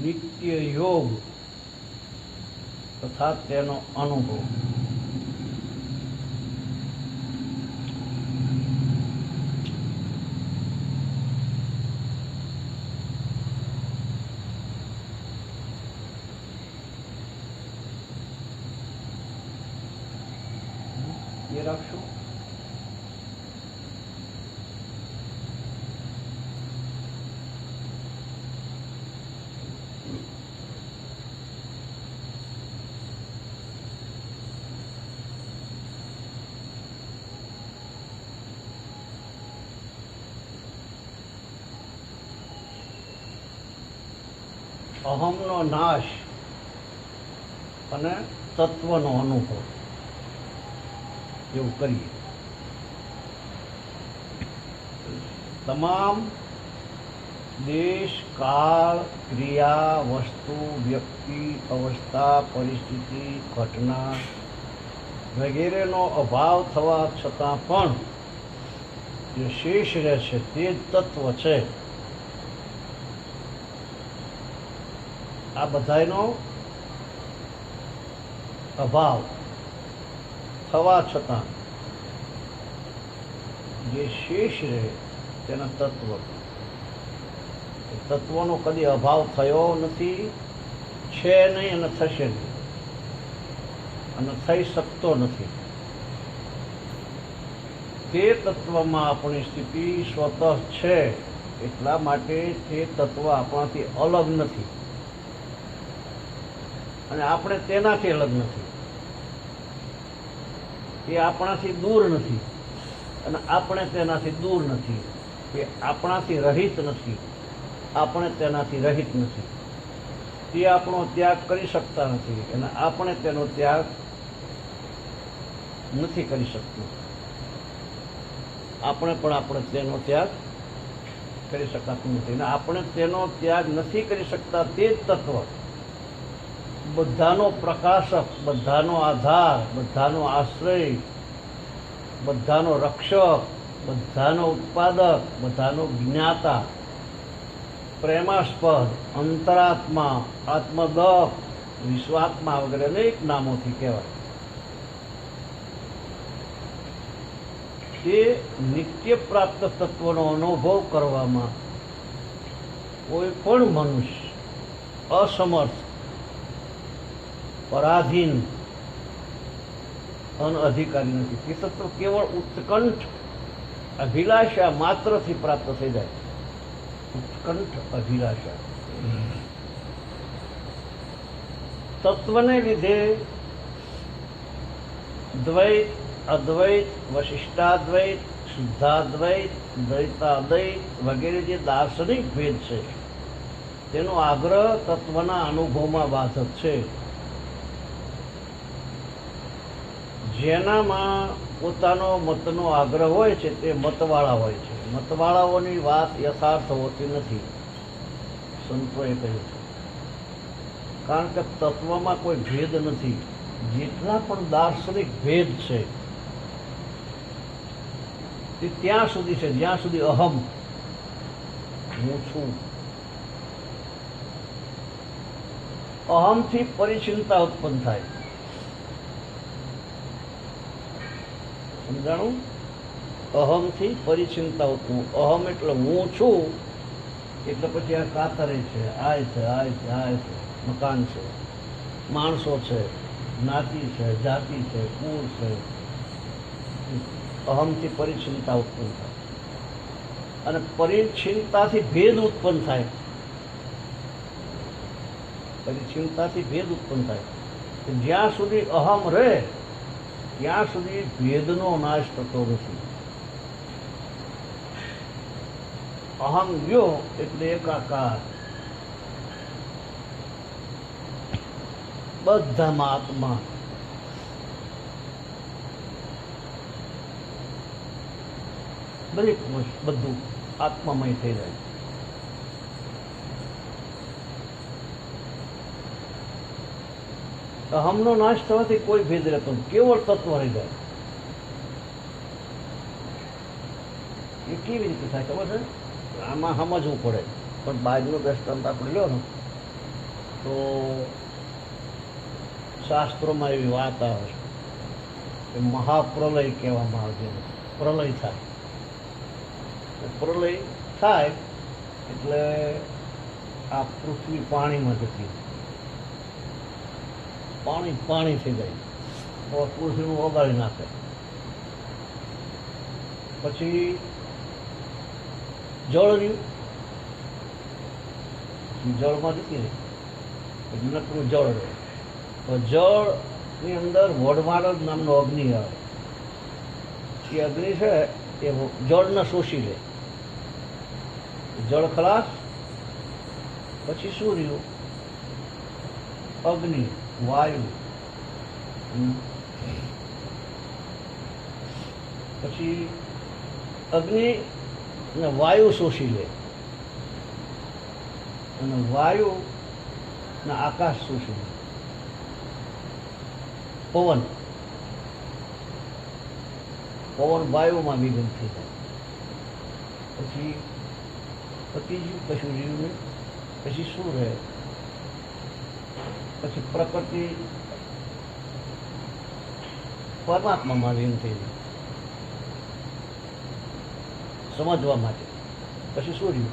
નિત્ય યોગ તથા તેનો અનુભવ. એ રાખશું. અહમનો નાશ અને તત્વનો અનુભવ એવું કરીએ. તમામ દેશ, કાળ, ક્રિયા, વસ્તુ, વ્યક્તિ, અવસ્થા, પરિસ્થિતિ, ઘટના વગેરેનો અભાવ થવા છતાં પણ જે શેષ રહે છે તે જ તત્વ છે. આ બધાનો અભાવ થવા છતાં જે શેષ રહે તેના તત્વ. તત્વનો કદી અભાવ થયો નથી, છે નહીં અને થશે નહીં અને થઈ શકતો નથી. તે તત્વમાં આપણી સ્થિતિ સ્વતઃ છે, એટલા માટે તે તત્વ આપણાથી અલગ નથી અને આપણે તેનાથી અલગ નથી. તે આપણાથી દૂર નથી અને આપણે તેનાથી દૂર નથી. તે આપણાથી રહિત નથી, આપણે તેનાથી રહિત નથી. તે આપણો ત્યાગ કરી શકતા નથી અને આપણે તેનો ત્યાગ નથી કરી શકતું. આપણે પણ તેનો ત્યાગ કરી શકાતું નથી અને આપણે તેનો ત્યાગ નથી કરી શકતા. તે જ તત્વ બધાનો પ્રકાશક, બધાનો આધાર, બધાનો આશ્રય, બધાનો રક્ષક, બધાનો ઉત્પાદક, બધાનો જ્ઞાતા, પ્રેમાસ્પદ, અંતરાત્મા, આત્મદત્ત, વિશ્વાત્મા વગેરે અનેક નામોથી કહેવાય. તે નિત્ય પ્રાપ્ત તત્વનો અનુભવ કરવામાં કોઈ પણ મનુષ્ય અસમર્થ, પરાધીન, અનઅધિકારી નથી. તે તત્વ કેવળ ઉત્કંઠ અભિલાષા માત્રથી પ્રાપ્ત થઈ જાય. ઉત્કંઠ અભિલાષા. તત્વને લીધે દ્વૈત, અદ્વૈત, વશિષ્ટાદ્વૈત, શુદ્ધાદ્વૈત, દ્વૈતાદ્વૈત વગેરે જે દાર્શનિક ભેદ છે તેનો આગ્રહ તત્વના અનુભવમાં બાધક છે. જેનામાં પોતાનો મતનો આગ્રહ હોય છે તે મતવાળા હોય છે. મતવાળાઓની વાત યથાર્થ હોતી નથી, સંતોએ કહ્યું છે. કારણ કે તત્વમાં કોઈ ભેદ નથી. જેટલા પણ દાર્શનિક ભેદ છે તે ત્યાં સુધી છે જ્યાં સુધી અહમ, હું છું. અહમથી પરિચિંતા ઉત્પન્ન થાય. સમજાણું? અહમથી પરિચિંતા ઉત્પન્ન. અહમ એટલે હું છું, એટલે પછી આ કાતરે છે, આય છે, આય છે, આય છે, મકાન છે, માણસો છે, જ્ઞાતિ છે, જાતિ છે, કુળ છે. અહમથી પરિચિંતા ઉત્પન્ન થાય અને પરિચિંતાથી ભેદ ઉત્પન્ન થાય. પરિચિંતાથી ભેદ ઉત્પન્ન થાય. જ્યાં સુધી અહમ રહે ત્યાં સુધી ભેદનો નાશ થતો નથી. અહમ ગયો એટલે એકાકાર. બધામાં આત્મા. દરેક બધું આત્મામય થઈ જાય. અહમનો નાશ થવાથી કોઈ ભેદ રહેતો નથી, કેવળ તત્વ રહી જાય. એ કેવી રીતે થાય ખબર છે? આમાં સમજવું પડે, પણ બહારનું દ્રષ્ટાંત આપણે લ્યો ને તો શાસ્ત્રોમાં એવી વાત આવે છે કે મહાપ્રલય કહેવામાં આવે છે. પ્રલય થાય, પ્રલય થાય એટલે આ પૃથ્વી પાણીમાં જતી, પાણી થઈ જાય તો પૃથ્વીનું ઓગાળી નાખે. પછી જળ રહ્યું, જળમાં જતી રહી, નકરું જળ રહે. તો જળની અંદર વઢવાણ નામનો અગ્નિ આવે. એ અગ્નિ છે એ જળને શોષી લે. જળ ખલાસ, પછી શું રહ્યું? અગ્નિ, વાયુ. પછી અગ્નિ ને વાયુ શોષી લે, અને વાયુ ને આકાશ શોષી લે. પવન વાયુમાં વિલીન થઈ જાય. પછી પતી ગયું, કશું રહ્યું નહીં. પછી શું રહે? પછી પ્રકૃતિ પરમાત્મામાં લીન થઈ જાય સમજવા માટે. પછી શું રહ્યું?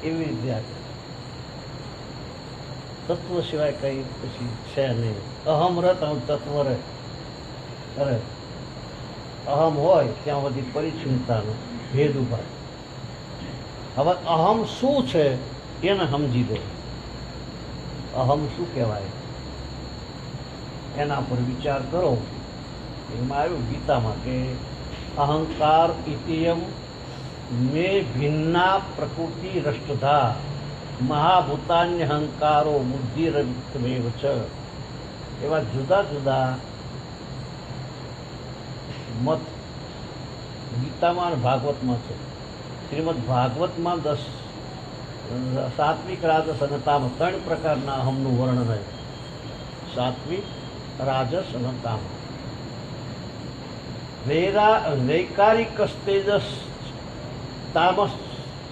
એવી રીતે આ તત્વ સિવાય કઈ પછી છે નહીં. અહમ રત તત્વ રહે. અરે અહમ હોય ત્યાં બધી પરિચ્છિન્નતાનો ભેદ ઉભા. હવે અહમ શું છે એને સમજી દો. અહમ શું કહેવાય એના પર વિચાર કરો. એમાં આવ્યું ગીતામાં કે અહંકાર ઇતિયમ મે ભિન્ના પ્રકૃતિ રષ્ટધા મહાભૂતાન્ય અહંકારો બુદ્ધિરમેવ ચ. એવા જુદા જુદા મત ગીતામાં અને ભાગવતમાં છે. શ્રીમદ ભાગવતમાં 10 સાત્વિક, રાજસ અને તામસ 3 પ્રકારના અહમનું વર્ણન છે. સાત્વિક, રાજસ અને તામસ. વૈકારિક તેજસ તામસ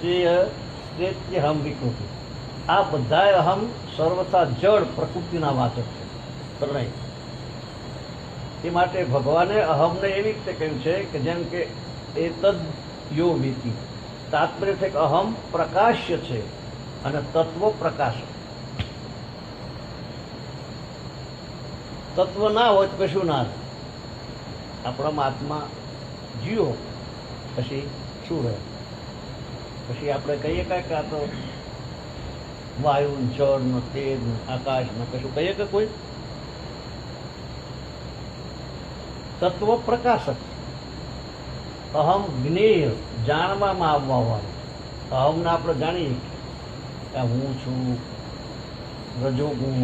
હમ વિકૃતિ. આ બધા અહમ સર્વથા જળ પ્રકૃતિના વાચક છે. ત્રણેય. એ માટે ભગવાને અહમને એવી રીતે કહ્યું છે કે જેમ કે એતદ યો વેતિ. તાત્પર્ય છે કે અહમ પ્રકાશ્ય છે અને તત્વ પ્રકાશ. તત્વ ના હોય તો કશું ના રહે. આપણામાં આત્મા જીવો પછી શું રહે? પછી આપણે કહીએ કે આ તો વાયુ, જળ, તેજ, આકાશ કશું કહીએ કે કોઈ? તત્વ પ્રકાશક. અહમ જ્ઞેય, જાણવામાં આવવા વાળું. અહમને આપણે જાણીએ કે હું છું, રજોગુણ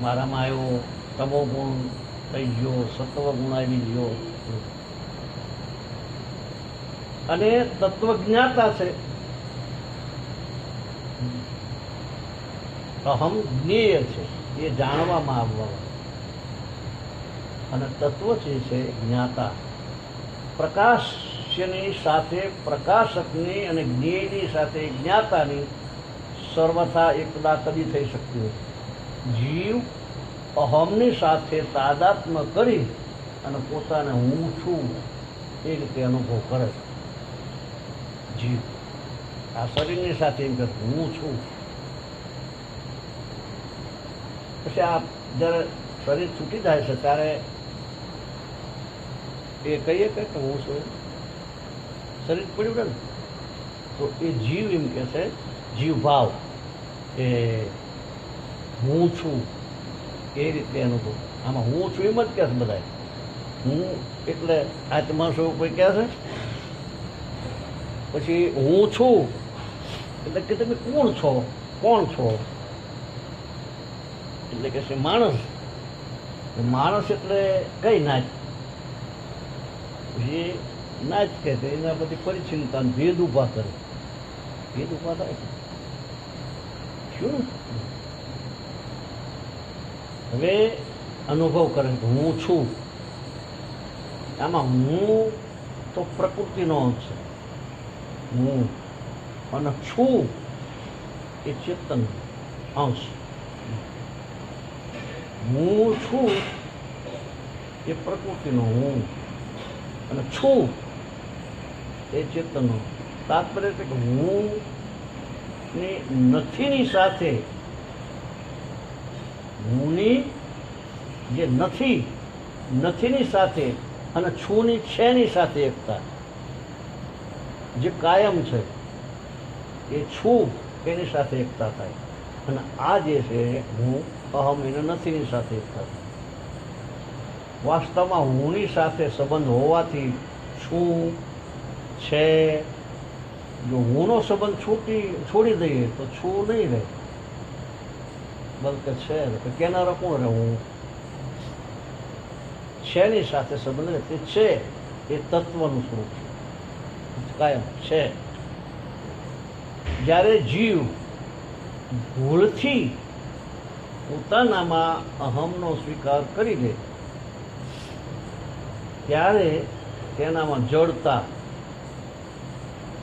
મારામાં આવ્યો, તમો ગુણ થઈ ગયો, સત્વ ગુણ આવી ગયો. અને તત્વજ્ઞાતા છે. અહમ જ્ઞેય છે, એ જાણવામાં આવવા. અને તત્વ છે જ્ઞાતા. પ્રકાશની સાથે પ્રકાશકની અને જ્ઞેયની સાથે જ્ઞાતાની સર્વથા એકતા કદી થઈ શકતી નથી. જીવ અહમની સાથે તાદાત્મ્ય કરી અને પોતાને હું છું એ રીતે અનુભવ કરે છે. જીવ આ શરીરની સાથે એમ કે હું છું. પછી આ જ્યારે શરીર છૂટી જાય છે ત્યારે એ કહીએ કે હું છું, શરીર પડ્યું ને તો એ જીવ એમ કે છે, જીવ ભાવ એ હું છું એ રીતે અનુભવ. આમાં હું છું એમ જ કહે છે બધા. હું એટલે આત્મા શું કોઈ કહે છે. પછી હું છું એટલે કે તમે કોણ છો? કોણ છો એટલે કે છે માણસ. માણસ એટલે કઈ નાચ? એ નાચ કહે છે. એના બધી પરિચ્છિન્નતા ભેદ ઉભા કરે. ભેદ ઉભા થાય શું? હવે અનુભવ કરે કે હું છું. આમાં હું તો પ્રકૃતિનો અંશ છે. હું અને છું એ ચેતન અંશ. હું છું એ પ્રકૃતિનો હું, અને છું એ ચેતનનો. તાત્પર્ય છે કે હું ની નથીની સાથે, હુંની જે નથીની સાથે અને છુંની છેની સાથે એકતા, જે કાયમ છે એ છું એની સાથે એકતા થાય, અને આ જે છે હું અહમ એને નથીની સાથે એકતા થાય. વાસ્તવમાં હુંની સાથે સંબંધ હોવાથી છું છે, જો હુંનો સંબંધ છોડી દઈએ તો છું નહીં રહે, બલકે છે. કેનારો કોણ રહે? હું. છેની સાથે સંબંધ રહે તે છે એ તત્વનું સ્વરૂપ છે, કાયમ છે. જ્યારે જીવ ભૂલથી પોતાનામાં અહમનો સ્વીકાર કરી લે ત્યારે તેનામાં જડતા,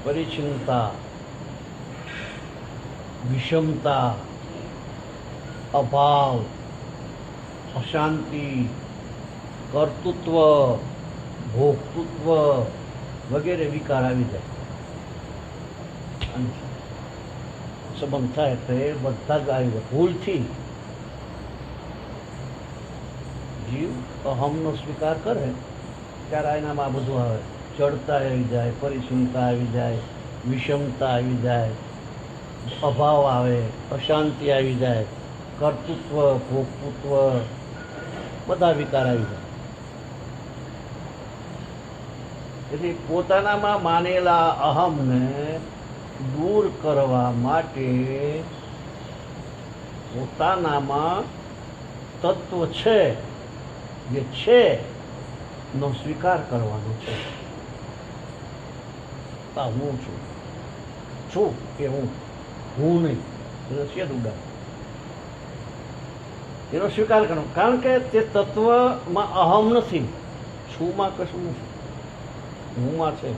પરિચ્છિન્નતા, વિષમતા, અભાવ, અશાંતિ, કર્તૃત્વ, ભોક્તૃત્વ વગેરે વિકાર આવી જાય. અને સંબંધ થાય એટલે એ બધા જ આવી જાય. ભૂલથી જીવ અહમનો સ્વીકાર કરે ત્યારે એનામાં આ બધું આવે. જડતા આવી જાય, પરિચ્છિન્નતા આવી જાય, વિષમતા આવી જાય, અભાવ આવે, અશાંતિ આવી જાય, કર્તૃત્વ, ભોક્તૃત્વ બધા વિકાર આવી જાય. તેથી પોતાનામાં માનેલા અહમને દૂર કરવા માટે પોતાનામાં તત્વ છે જે છે નો સ્વીકાર કરવાનો છે. હું છું કે હું નહીં, એનો છેદ ઉડાડ, એનો સ્વીકાર કરવો. કારણ કે તે તત્વમાં અહમ નથી, છુંમાં કશું નથી, હુંમાં છે.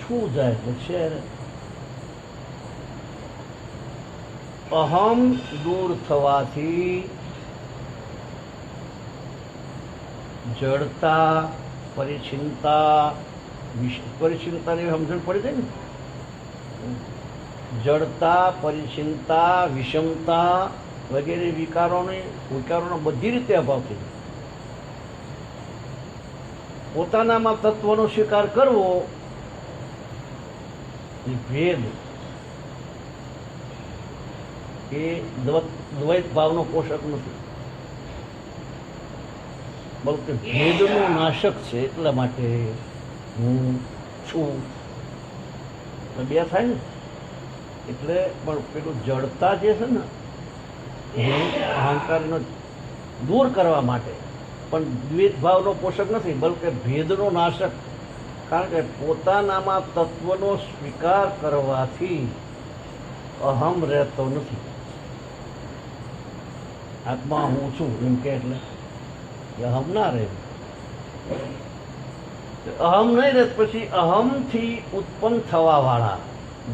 છું જાય તો છે. અહમ દૂર થવાથી જડતા, પરિચ્છિન્નતા, પરિચ્છિન્નતાની સમજણ પડી જાય ને. જડતા, પરિચ્છિન્નતા, વિષમતા વગેરે વિકારોનો બધી રીતે અભાવ થઈ જાય. પોતાનામાં તત્વનો સ્વીકાર કરવો એ ભેદ, એ દ્વૈત ભાવનો પોષક નથી, બલકે ભેદનો નાશક છે. એટલા માટે હું છું બે થાય ને. એટલે પણ પેલું જડતા જે છે ને અહંકારનો દૂર કરવા માટે પણ દ્વૈત ભાવનો પોષક નથી, બલકે ભેદનો નાશક. કારણ કે પોતાનામાં તત્વનો સ્વીકાર કરવાથી અહમ રહેતો નથી. આત્મા હું છું એમ કે એટલે અહમ ના રહે. અહમ નહીં રહે પછી અહમથી ઉત્પન્ન થવા વાળા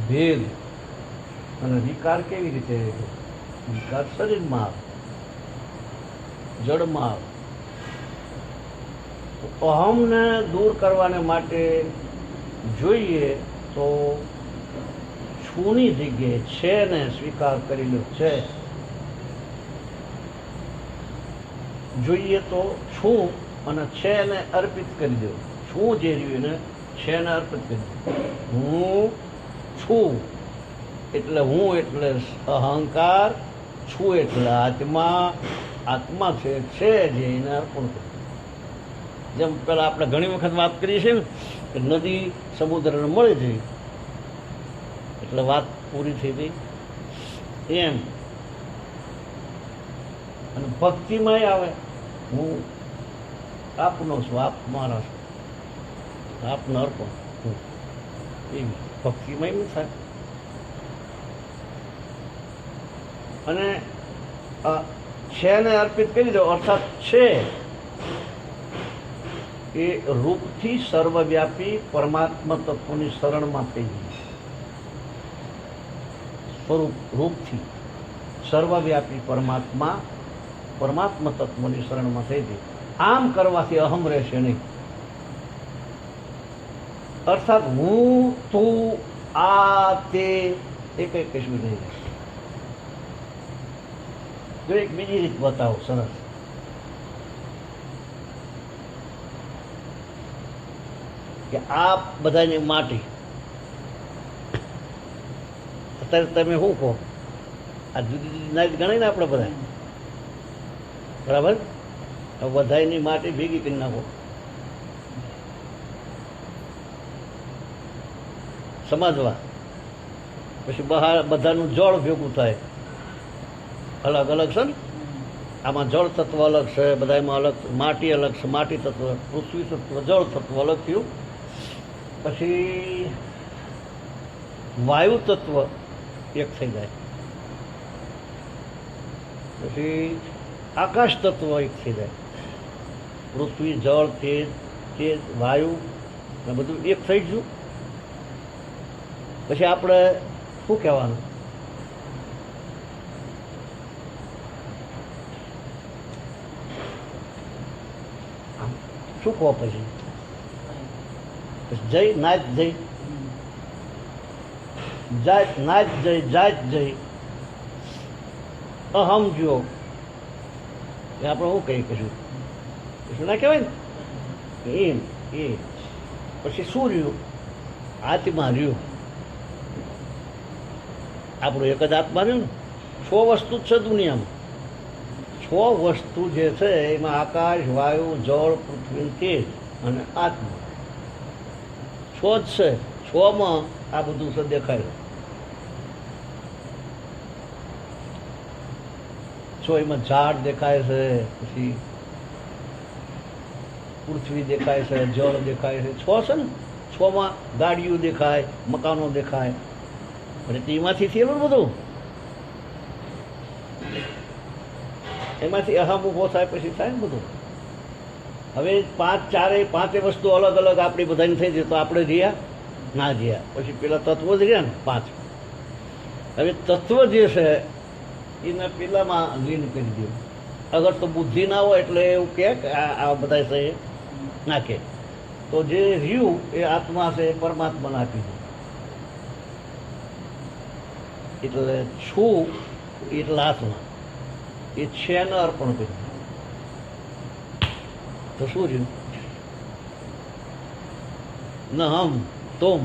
ભેદ અને વિકાર કેવી રીતે રહે? વિકાર શરીરમાં આવે, જડમાં આવે. અહમને દૂર કરવાને માટે જોઈએ તો છુની જગ્યાએ છે ને સ્વીકાર કરી લો. છે જોઈએ તો છું અને છે ને અર્પિત કરી દો. છું જે રહ્યું એને છે ને અર્પિત કરી દો. હું છું એટલે હું એટલે અહંકાર, છું એટલે આત્મા, આત્મા છે જે એને અર્પણ કરે. જેમ પેલા આપણે ઘણી વખત વાત કરીએ છીએ ને કે નદી સમુદ્રને મળે છે એટલે વાત પૂરી થઈ ગઈ એમ. અને ભક્તિમાં આવે હું આપનો છું, આપ મારા છો, આપનો અર્પણ હું, એવી ભક્તિમાં એમ થાય. અને છે ને અર્પિત કરી દો અર્થાત છે એ રૂપથી સર્વવ્યાપી પરમાત્મા તત્વની શરણમાં થઈ ગઈ. સ્વરૂપ રૂપથી સર્વવ્યાપી પરમાત્મા તત્વની શરણમાં થઈ ગઈ. આમ કરવાથી અહમ રહેશે નહીં. અર્થાત હું તું આ તે એ કંઈ કશું નહીં રહેશે. જો એક બીજી રીત બતાવો સરસ. કે આ બધાની માટી અત્યારે તમે શું કહો? આ જુદી જુદી નાત ગણાય ને આપણે બધા, બરાબર? બધાની માટી ભેગી કરી નાખો, સમજવા. પછી બહાર બધાનું જળ ભેગું થાય, અલગ અલગ છે ને. આમાં જળ તત્વ અલગ છે, બધામાં અલગ. માટી અલગ છે, માટી તત્વ. પૃથ્વી તત્વ, જળ તત્વ અલગ થયું. પછી વાયુ તત્વ એક થઈ જાય. પછી આકાશ તત્વ એક થઈ જાય. પૃથ્વી, જળ, તેજ, વાયુ ને બધું એક થઈ ગયું. પછી આપણે શું કહેવાનું? શું કહો? પછી જય નાચ જય, જાત નાચ જય, જાત જય, અહમ જો. એ આપણે શું કહીએ? કશું કશું ના કહેવાય ને. એમ એ પછી શું રહ્યું? આત્મા રહ્યું. આપણું એક જ આત્મા રહ્યું ને. 6 વસ્તુ જ છે દુનિયામાં. 6 વસ્તુ જે છે એમાં આકાશ, વાયુ, જળ, પૃથ્વી, તેજ અને આત્મા 6 જ છે. 6માં આ બધું છે દેખાય. 6 એમાં ઝાડ દેખાય છે, પછી પૃથ્વી દેખાય છે, જળ દેખાય છે. 6 છે ને. 6માં ગાડીઓ દેખાય, મકાનો દેખાય. અને તેમાંથી થયેલું બધું. એમાંથી અહમ ઊભો થાય, પછી થાય ને બધું. હવે 5 વસ્તુ અલગ અલગ આપણી બધાની થઈ જાય તો આપણે રહ્યા ના રહ્યા. પછી પેલા તત્વો જ રહ્યા ને 5. હવે તત્વ જે છે એને પેલામાં લીન કરી દે. અગર તો બુદ્ધિ ના હોય એટલે એવું કે આ બધા છે નાખે, તો જે રહ્યું એ આત્મા છે, પરમાત્માને આપી દે. એટલે છું એટલે આત્મા એ છે ને અર્પણ કર્યું તો શું રહ્યું? ન હમ તુમ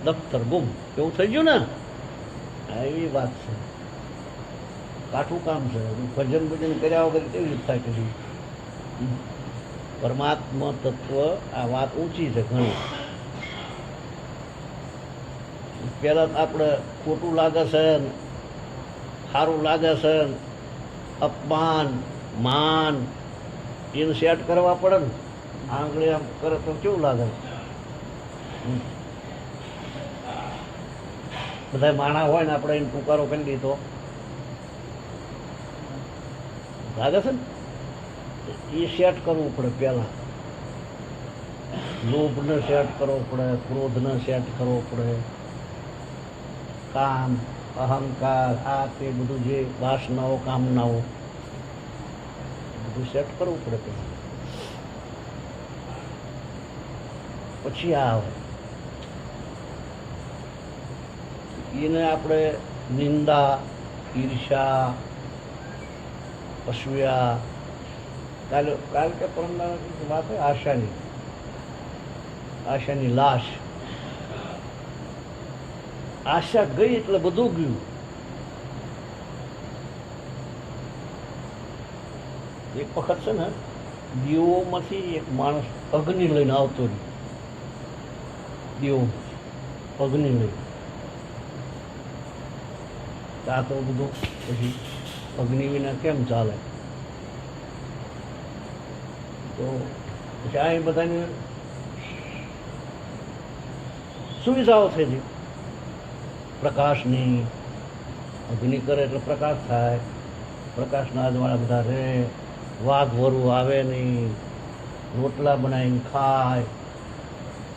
દફતર ગુમ. એવું થઈ ગયું ને. એવી વાત છે. કાઠું કામ છે. ભજન કર્યા વગર કેવી રીતે થાય? પછી પરમાત્મા તત્વ આ વાત ઊંચી છે ઘણી. પેલા આપણે ખોટું લાગે છે, સારું લાગે છે, અપમાન, માન એને સેટ કરવા પડે ને. આંગળી આમ કરે તો કેવું લાગે? બધા માણા હોય ને આપણે એને પુકારો કરી દીધો લાગે છે ને. એ સેટ કરવું પડે પહેલા. લોભને સેટ કરવો પડે, ક્રોધને સેટ કરવો પડે, કામ, અહંકાર, આ તે બધું જે વાસનાઓ, કામનાઓ બધું સેટ કરવું પડે. પછી આ આવે એને આપણે નિંદા, ઈર્ષા, અસૂયા. કાલ કે પરમદાર વાત આશાની લાશ. આશા ગઈ એટલે બધું ગયું. એક વખત છે ને દીવોમાંથી એક માણસ અગ્નિ લઈને આવતો રહ્યો. દીવો અગ્નિ લઈને. આ તો બધું પછી અગ્નિ વિના કેમ ચાલે? તો પછી આ બધાને સુવિધાઓ થઈ ગઈ પ્રકાશની. અગ્નિ કરે એટલે પ્રકાશ થાય. પ્રકાશના આજવાળા બધા રહે, વાઘ વરુ આવે નહીં, રોટલા બનાવીને ખાય.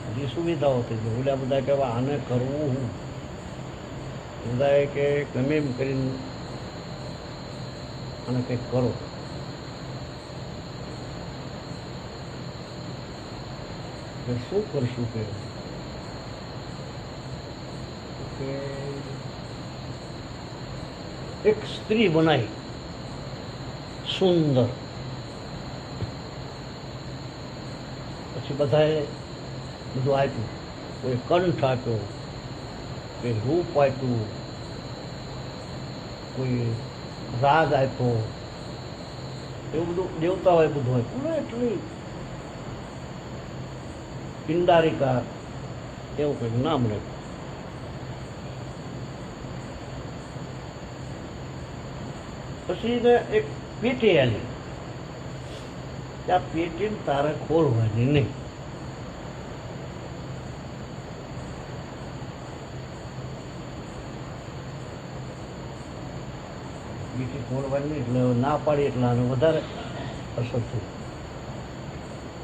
બધી સુવિધાઓ થઈ ગઈ. ઓલા બધા કહેવા આને કરવું હું. બધાએ કે ગમે એમ કરીને અને કંઈક કરો. શું કરશું કે એક સ્ત્રી બનાવી સુંદર. પછી બધાએ બધું આપ્યું. કોઈ કંઠ આપ્યો, કોઈ રૂપ આપ્યું, કોઈ રાગ આપ્યો. એવું બધું દેવતાઓએ બધું આપ્યું. એટલી પિંડારિકા એવું કંઈક નામ રાખ્યું. પછી એને એક પેટી આલી. આ પેટીને તારે ખોલવાની નહીં. પેટી ખોલવાની નહીં એટલે ના પાડી એટલે આને વધારે અસર થઈ.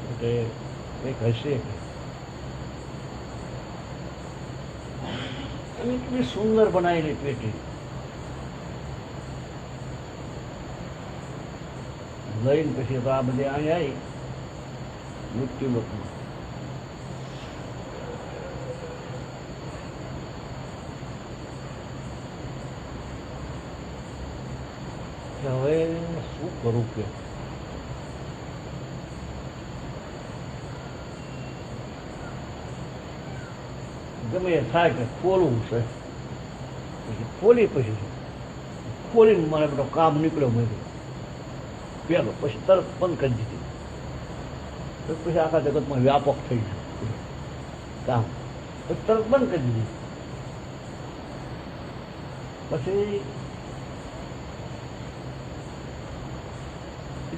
એટલે કંઈક હશે. અને એટલી સુંદર બનાવેલી પેટી. લઈને પછી તો આ બધી અહીંયા આવી મૃત્યુ લોકમાં. હવે શું કરું કે ગમે એ થાય કે ખોલવું છે. પછી ખોલીને મારે બધો કામ નીકળ્યો મેં પેલો. પછી તરત બંધ કરી દીધી. પછી આખા જગતમાં વ્યાપક થઈ ગયું કામ. પછી તરત બંધ કરી દીધી. પછી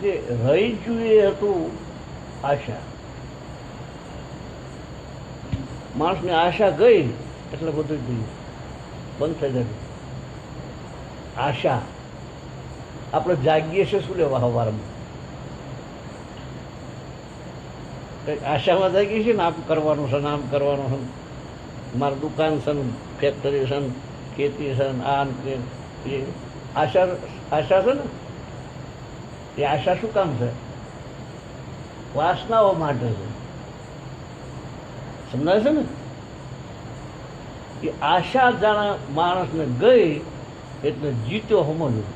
જે રહી ગયું એ હતું આશા. માણસને આશા ગઈ એટલે બધું ગયું બંધ થઈ જાય. આશા આપણે જાગીએ છીએ શું લેવા સવારમાં? કંઈક આશામાં જાગીએ છીએ ને આમ કરવાનું છે ને આમ કરવાનું છે. મારી દુકાન છે ને ફેક્ટરી છે ને ખેતી છે ને આમ કે એ આશા છે ને. એ આશા શું કામ છે? વાસનાઓ માટે છે. સમજાય છે ને? એ આશા જાણે માણસને ગઈ એટલે જીત્યો સમજવું.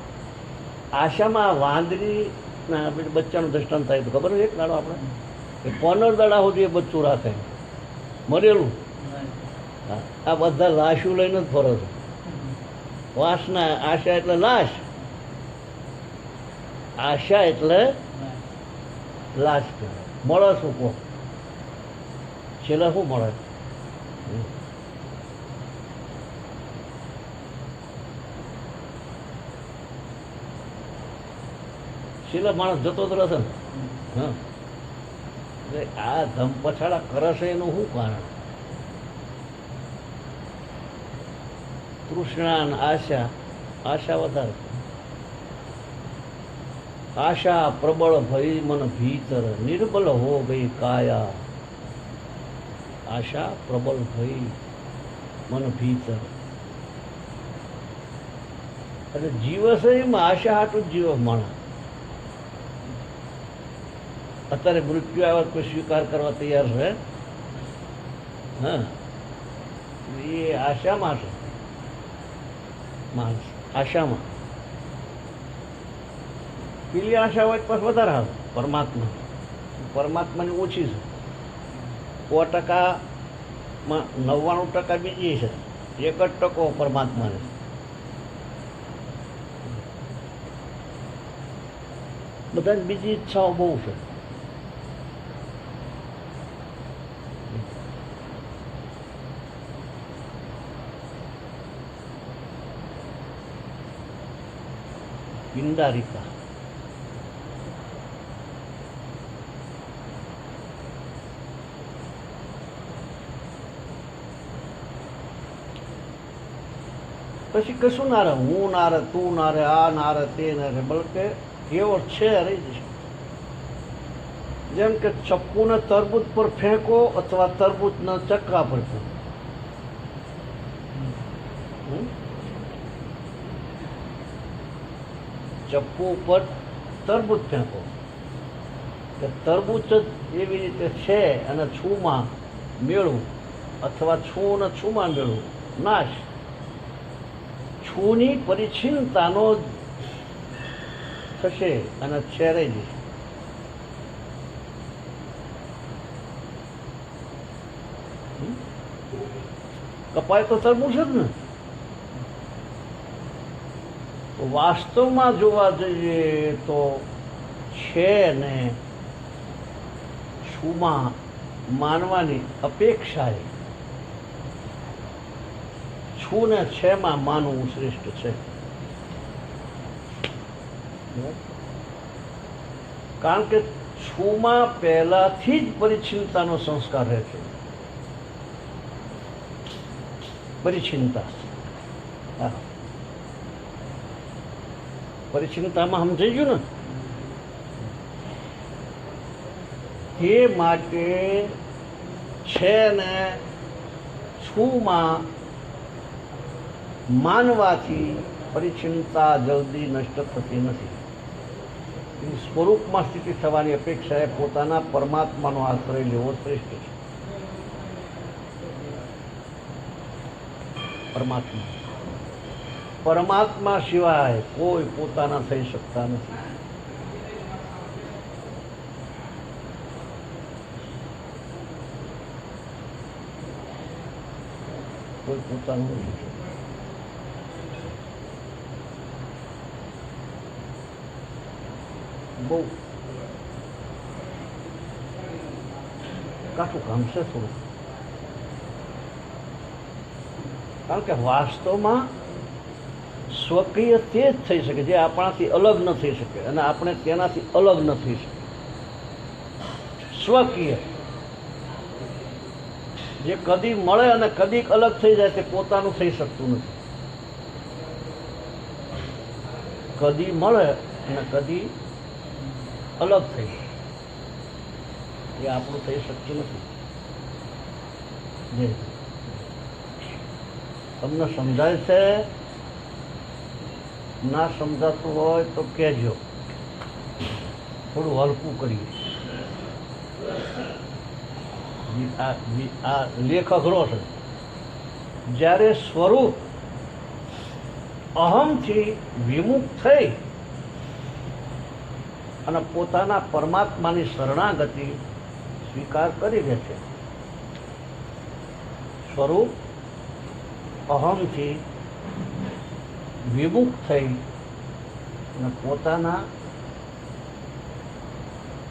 આશામાં વાંદરીના બચ્ચાનું દ્રષ્ટાંત થાય તો ખબર હોય એક દાડો આપણે 15 દાડા સુધી એ બચ્ચું રાખે મરેલું. આ બધા લાશું લઈને જ ફરે છે. વાસના આશા એટલે લાશ, આશા એટલે લાશ કહેવાય. મળે શું કહો? છેલ્લે શું મળે? છેલ્લે માણસ જતો જ રહેશે ને. હા, આ ધમ પછાડા કરે છે એનું શું કારણ? તૃષ્ણા ને આશા. આશા વધારે. આશા પ્રબળ ભઈ મન ભીતર નિર્બલ હો ગઈ કાયા. આશા પ્રબળ ભઈ મન ભીતર. એટલે જીવસ એમાં આશા હાટું જ જીવ માણસ. અત્યારે મૃત્યુ આવે કોઈ સ્વીકાર કરવા તૈયાર છે? હા, એ આશામાં છે માણસ. આશામાં પેલી આશા હોય પછી વધારે આવે. પરમાત્માની ઓછી છે. 100%માં 99% બીજી છે. 1% પરમાત્માને. બધાની બીજી ઈચ્છાઓ બહુ છે. પિંડારિકા. પછી કશું ના રહે. હું ના રહે, તું ના રહે, આ ના રહે, તે ના રહે. બલકે એવો છે રહી જશે. જેમ કે ચપ્પુને તરબૂચ પર ફેંકો અથવા તરબૂચના ચક્કા પર ફેંકો. ચપ્પુ ઉપર તરબૂચ ફેંકો, કે તરબૂચ જ એવી રીતે છે અને છૂમાં મેળવું, અથવા છું ને છૂમાં મેળવું નાશ. છૂની પરિચ્છિન્નતાનો થશે અને છેરાઈ જશે. કપાય તો તરબૂચ જ ને. વાસ્તવમાં જોવા જઈએ તો છે ને છૂમાં માનવાની અપેક્ષાએ છું ને છેમાં માનવું શ્રેષ્ઠ છે. કારણ કે છૂમાં પહેલાથી જ પરિચ્છિન્નતાનો સંસ્કાર રહે છે. પરિચ્છિન્નતા, પરિચ્છિન્નતામાં સમજાઈ ગયું ને. તે માટે છે ને છૂમાં માનવાથી પરિચ્છિન્નતા જલ્દી નષ્ટ થતી નથી. સ્વરૂપમાં સ્થિતિ થવાની અપેક્ષાએ પોતાના પરમાત્માનો આશ્રય લેવો શ્રેષ્ઠ છે. પરમાત્મા સિવાય કોઈ પોતાના થઈ શકતા નથી. કોઈ પોતાનું નથી. બહુ કાઠું કામ છે થોડું. કારણ કે વાસ્તવમાં સ્વકીય તે જ થઈ શકે જે આપણાથી અલગ ન થઈ શકે, અને આપણે તેનાથી અલગ ન થઈ શકે. સ્વકીય જે કદી મળે અને કદીક અલગ થઈ જાય તે પોતાનું થઈ શકતું નથી. કદી મળે અને કદી અલગ થઈ જાય એ આપણું થઈ શકતું નથી. તમને સમજાય છે? ના સમજાતું હોય તો કહેજો, થોડું હલકું કરીએ. આ લેખ અઘરો છે. જ્યારે સ્વરૂપ અહમથી વિમુખ થઈ અને પોતાના પરમાત્માની શરણાગતિ સ્વીકાર કરી દે છે. સ્વરૂપ અહમથી વિમુખ થઈ અને પોતાના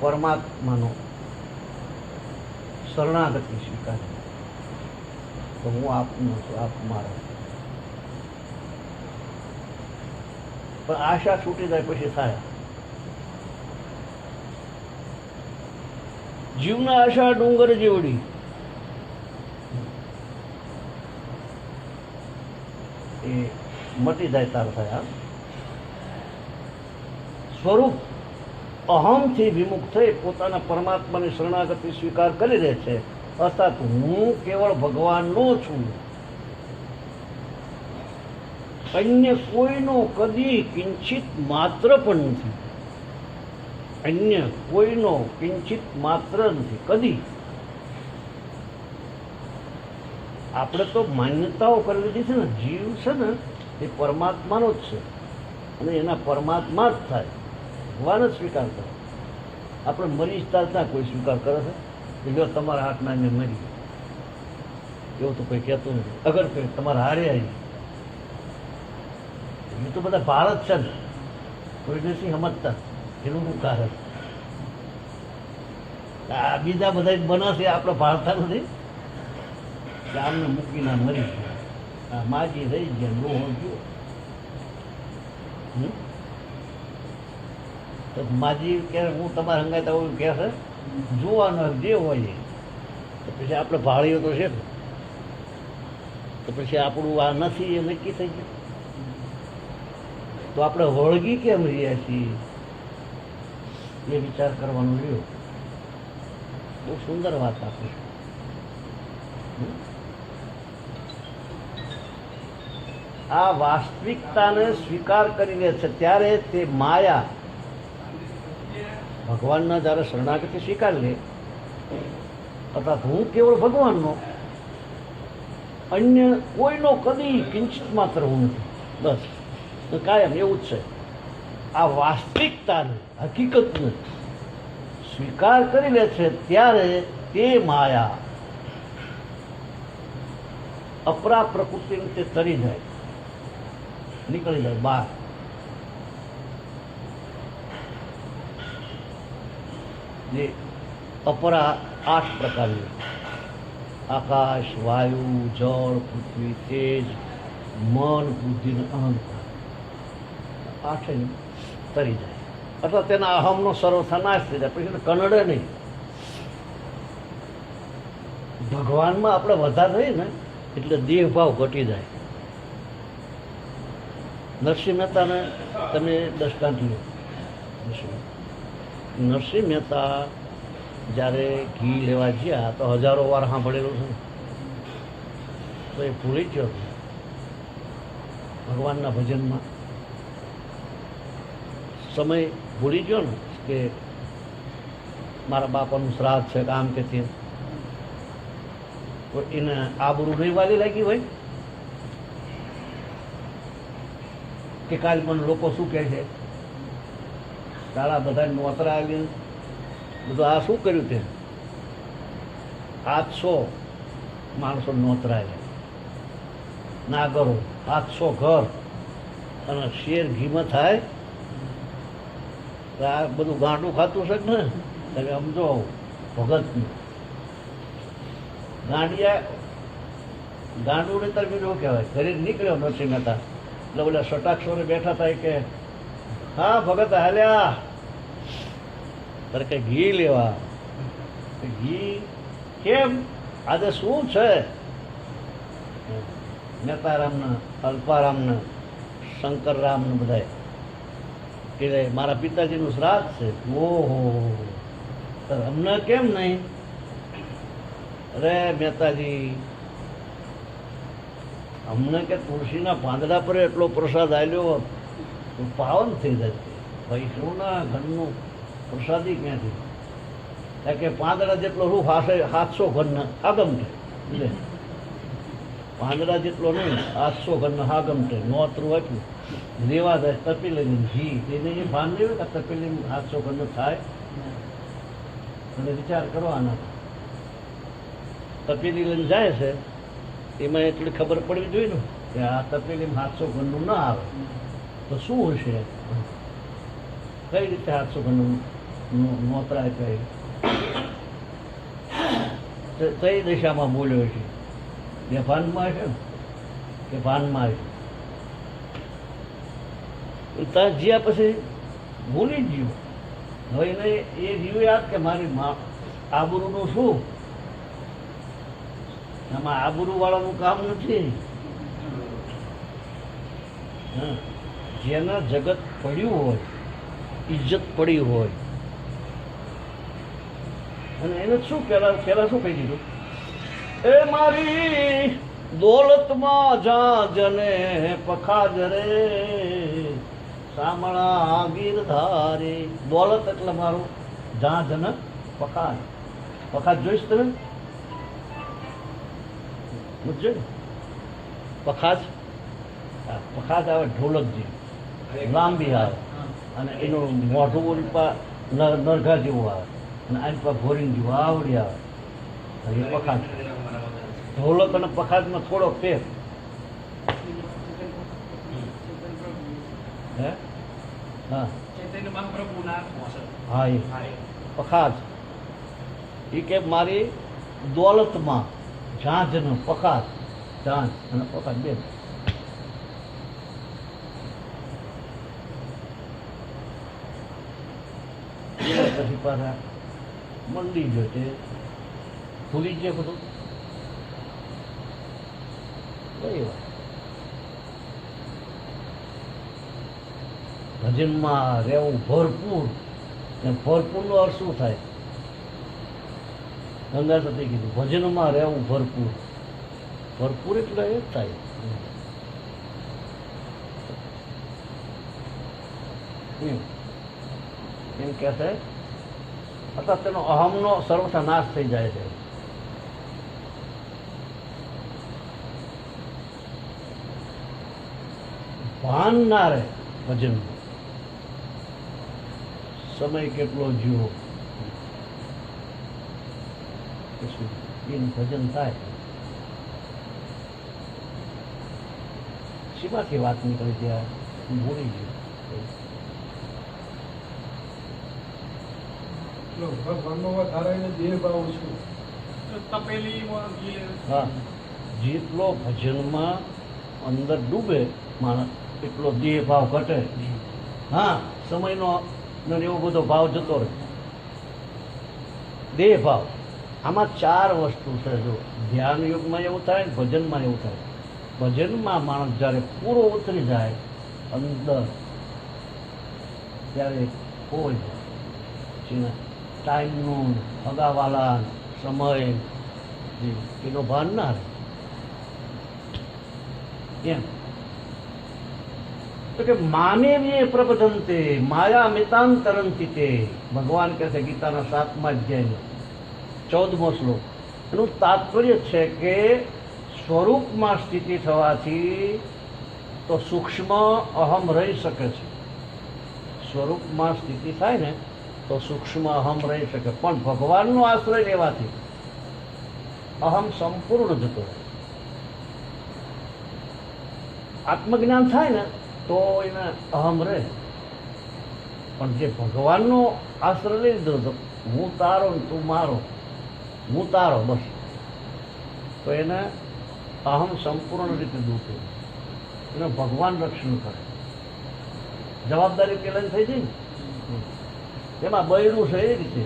પરમાત્માનો શરણાગતિ સ્વીકારી, તો હું આપનો છું, આપ મારો. પણ આશા છૂટી જાય પછી થાય. જીવના આશા ડુંગર જેવડી. એ મટી જાય તાર થયા. સ્વરૂપ અહમથી વિમુખ થઈ પોતાના પરમાત્માની શરણાગતિ સ્વીકાર કરી દે છે. અર્થાત હું કેવળ ભગવાનનો છું, અન્ય કોઈનો કદી કિંચિત માત્ર પણ નથી. અન્ય કોઈનો કિંચિત માત્ર નથી કદી. આપણે તો માન્યતાઓ કરી લીધી છે ને. જીવ છે ને એ પરમાત્માનો જ છે અને એના પરમાત્મા જ થાય, ભગવાન જ સ્વીકાર કરે. આપણે મરી જતા ના કોઈ સ્વીકાર કરે છે કે જો તમારા હાથમાં મેં મરી, એવું તો કોઈ કહેતું નથી. અગર કોઈ તમારા હારે આવી, એ તો બધા ભારત છે ને, કોઈ નથી સમજતા એનું શું કારણ. આ બીજા બધા બનાશે, આપણે ભારતા નથી. આમને મૂકીને મરી ગયા, માજી રહી ગયા, લોહો ગયો. તો માજી કે હું તમારે હંગાતા એવું કહે છે, જોવાનો જે હોય તો પછી આપણે ભાળીઓ તો છે, તો પછી આપણું આ નથી એ નક્કી થઈ ગયું. તો આપણે વળગી કેમ રહ્યા છીએ એ વિચાર કરવાનું રહ્યો. બહુ સુંદર વાત આપી. આ વાસ્તવિકતાને સ્વીકાર કરી લે છે ત્યારે તે માયા ભગવાનના જ્યારે શરણાગતિ સ્વીકાર લે, અર્થાત હું કેવળ ભગવાનનો, અન્ય કોઈનો કદી કિંચિત માત્ર હું નથી, બસ કાયમ એવું જ છે. આ વાસ્તવિકતાને, હકીકતને સ્વીકાર કરી લે છે ત્યારે તે માયા અપરા પ્રકૃતિને તે તરી જાય, નીકળી જાય બહાર. જે અપરા 8 પ્રકારની: આકાશ, વાયુ, જળ, પૃથ્વી, તેજ, મન, બુદ્ધિ ને અહંકાર. 8 તરી જાય, અથવા તેના અહમનો સર્વથા નાશ થઈ જાય, પછી કનડે નહીં. ભગવાનમાં આપણે વધારે રહીએ ને એટલે દેહભાવ ઘટી જાય. નરસિંહ મહેતાને તમે દૃષ્ટાંત લો. નરસિંહ મહેતા જ્યારે ઘી લેવા ગયા તો હજારો વાર સાંભળેલું છે, તો એ ભૂલી ગયો ભગવાનના ભજનમાં. સમય ભૂલી ગયો ને કે મારા બાપાનું શ્રાદ્ધ છે, આમ કે તેમ. તો એને આબરૂ નહીં વાલી લાગી હોય કે કાલ મને લોકો શું કહે છે, તારા બધા નોતરા આવી બધું આ શું કર્યું તે? 800 માણસો નોતરાય, નાગરો, 800 ઘર, અને શેર ઘીમાં થાય તો આ બધું ગાંડું ખાતું છે ને. એટલે સમજો ભગતનું ગાંડું ને તરફ એવું કહેવાય. ઘરે નીકળ્યો નરસિંહ મહેતા એટલે ઓલા સટાક્ષોને બેઠા થાય કે હા ભગત હાલ્યા તારે કઈ ઘી લેવા. ઘી કેમ? આજે શું છે? મહેતારામને, અલ્પારામને, શંકરરામને બધાય કે મારા પિતાજીનું શ્રાદ્ધ છે. ઓહો, અમને કેમ નહીં? અરે મહેતાજી, અમને કે તુલસીના પાંદડા પર એટલો પ્રસાદ આલ્યો તો પાવન થઈ જાય. વૈષ્ણવના ઘરનું પ્રસાદી ક્યાંથી? કારણ કે પાંદડા જેટલો રૂપ 700 ઘરના આગમટે, એટલે પાંદડા જેટલો નહીં, 800 ઘરના આગમટે નોતરું આપ્યું લેવા જાય. તપી લઈને ઘી એને એ ભાન નહીં હોય કે તપેલી 700 ઘરનું થાય. અને વિચાર કરવાના, તપેલી લઈને જાય છે એમાં એટલી ખબર પડવી જોઈએ ને કે આ તપેલીમાં 700 ઘરનું ના આવે તો શું હશે? કઈ રીતે 700 ઘરનું નોતરાય? કઈ દિશામાં બોલ્યો છે? બે ભાનમાં છે કે ભાનમાં છે? ત્યાં જ્યાં પછી ભૂલી જ ગયો. હવે એને એ જીવ યાદ કે મારી આબરૂનું શું? આમાં આબરૂ વાળાનું કામ નથી. જેના જગત પડ્યું હોય, ઇજ્જત પડી હોય, અને એને શું પેલા શું કહી દીધું? એ મારી દોલતમાં જાજને પખાજ રે સામળા ગીરધારી. દોલત એટલે મારું જાજન પખાજ. પખાજ જોઈશ તમે? પખાજ પખાજ આવે ઢોલકજી, લાંબી આવે, અને એનું મોઢું નરઘા જેવું આવે, અને આની પર ભોરીન જેવું આવડી આવે. એ પખાજ. ઢોલક અને પખાજમાં થોડો ફેર. હે? હા હા, એ પખાજ. એ કે મારી દોલતમાં જાંજનો પખાજ, જાંજ અને પખાજ બે. પછી પાછા મંડી ગયો તે ભૂલી ગયા બધું. કઈ વાત? ભજનમાં રહેવું ભરપૂર. ભરપૂરનો અર્થ શું થાય? ગંગા સતી કીધું ભજનમાં રહેવું ભરપૂર. ભરપૂર એટલે એ જ થાય એમ કે છે, અથવા તેનો અહમનો સર્વથા નાશ થઈ જાય છે. ભાન ના રહે ભજન, સમય કેટલો જીવો એનું ભજન થાય. શીમાંથી વાત નીકળી ત્યાં હું ભૂલી ગયો. હા, જેટલો ભજનમાં અંદર ડૂબે માણસ એટલો દેહ ભાવ ઘટે. હા, સમયનો એવો બધો ભાવ જતો રહે. દેહ ભાવ આમાં ચાર વસ્તુ છે. જો ધ્યાન યુગમાં એવું થાય ને ભજનમાં એવું થાય. ભજનમાં માણસ જ્યારે પૂરો ઉતરી જાય અંદર, ત્યારે કોઈ ટાઈમનું, અગાવાલા સમય એનો ભાન ના રહે. એમ તો કે માનવીય પ્રબધંતે માયા મિતાંતરંતિ તે, ભગવાન કહે છે ગીતાના 7મા અધ્યાયનો 14મો શ્લોક. એનું તાત્પર્ય છે કે સ્વરૂપમાં સ્થિતિ થવાથી તો સૂક્ષ્મ અહમ રહી શકે છે. સ્વરૂપમાં સ્થિતિ થાય ને તો સૂક્ષ્મ અહમ રહી શકે, પણ ભગવાનનો આશ્રય લેવાથી અહમ સંપૂર્ણ જતો રહે. આત્મજ્ઞાન થાય ને તો એને અહમ રહે, પણ જે ભગવાનનો આશ્રય લઈ લીધો તો હું તારો ને તું મારો, હું તારો બસ, તો એને અહમ સંપૂર્ણ રીતે દૂર થઈ, એને ભગવાન રક્ષણ કરે. જવાબદારી પેલા થઈ જાય ને. એમાં બૈરું છે એ રીતે,